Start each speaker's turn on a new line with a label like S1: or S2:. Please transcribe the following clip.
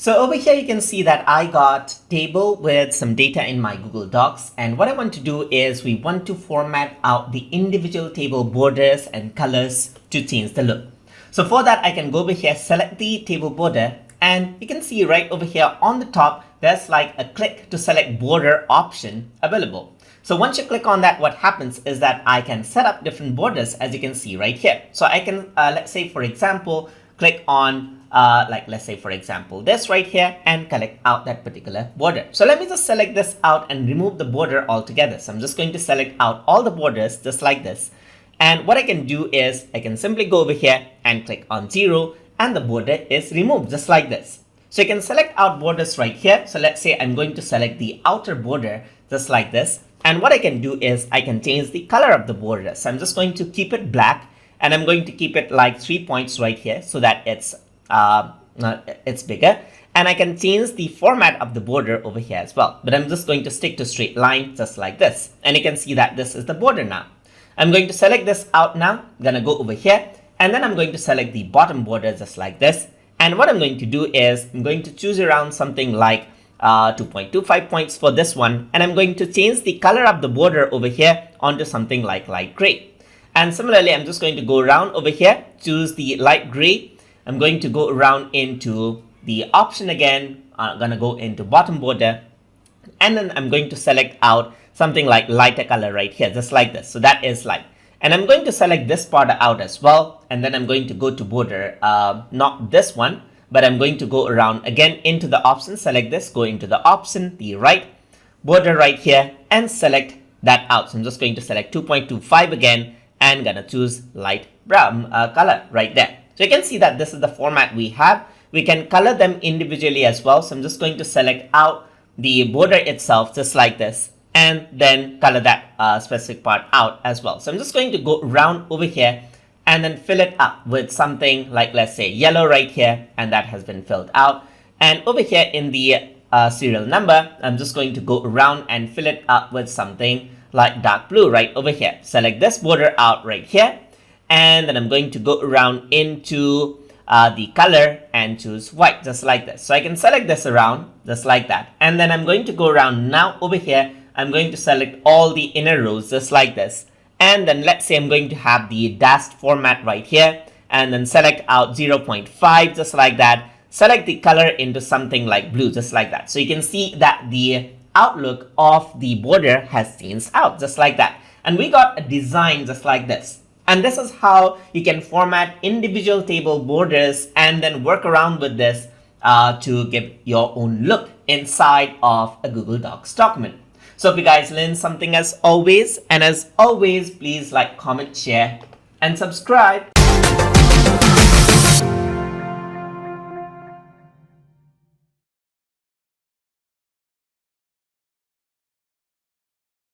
S1: So over here you can see that I got table with some data in my Google Docs, and what I want to do is we want to format out the individual table borders and colors to change the look. So for that I can go over here, select the table border, and you can see right over here on the top there's like a click to select border option available. So once you click on that, what happens is that I can set up different borders, as you can see right here. So I can let's say for example click on let's say for example this right here and collect out that particular border. So let me just select this out and remove the border altogether. So I'm just going to select out all the borders just like this, and what I can do is I can simply go over here and click on 0 and the border is removed just like this. So you can select out borders right here. So let's say I'm going to select the outer border just like this, and what I can do is I can change the color of the border. So I'm just going to keep it black, and I'm going to keep it like 3 points right here so that it's bigger, and I can change the format of the border over here as well, but I'm just going to stick to straight line just like this, and you can see that this is the border now. I'm going to select this out now. I'm gonna go over here, and then I'm going to select the bottom border just like this, and what I'm going to do is I'm going to choose around something like 2.25 points for this one, and I'm going to change the color of the border over here onto something like light gray. And similarly, I'm just going to go around over here, choose the light gray. I'm going to go around into the option again. I'm going to go into bottom border, and then I'm going to select out something like lighter color right here, just like this. So that is light. And I'm going to select this part out as well. And then I'm going to go to border, not this one, but I'm going to go around again into the option, select this, go into the option, the right border right here, and select that out. So I'm just going to select 2.25 again, and gonna choose light brown color right there. So you can see that this is the format we have. We can color them individually as well. So I'm just going to select out the border itself just like this, and then color that specific part out as well. So I'm just going to go around over here and then fill it up with something like, let's say, yellow right here, and that has been filled out. And over here in the serial number, I'm just going to go around and fill it up with something like dark blue right over here. Select this border out right here, and then I'm going to go around into the color and choose white just like this. So I can select this around just like that, and then I'm going to go around now over here. I'm going to select all the inner rows just like this, and then let's say I'm going to have the dashed format right here, and then select out 0.5 just like that. Select the color into something like blue just like that. So you can see that the outlook of the border has changed out just like that, and we got a design just like this. And this is how you can format individual table borders and then work around with this to give your own look inside of a Google Docs document. So if you guys learned something as always, and as always, please like, comment, share, and subscribe.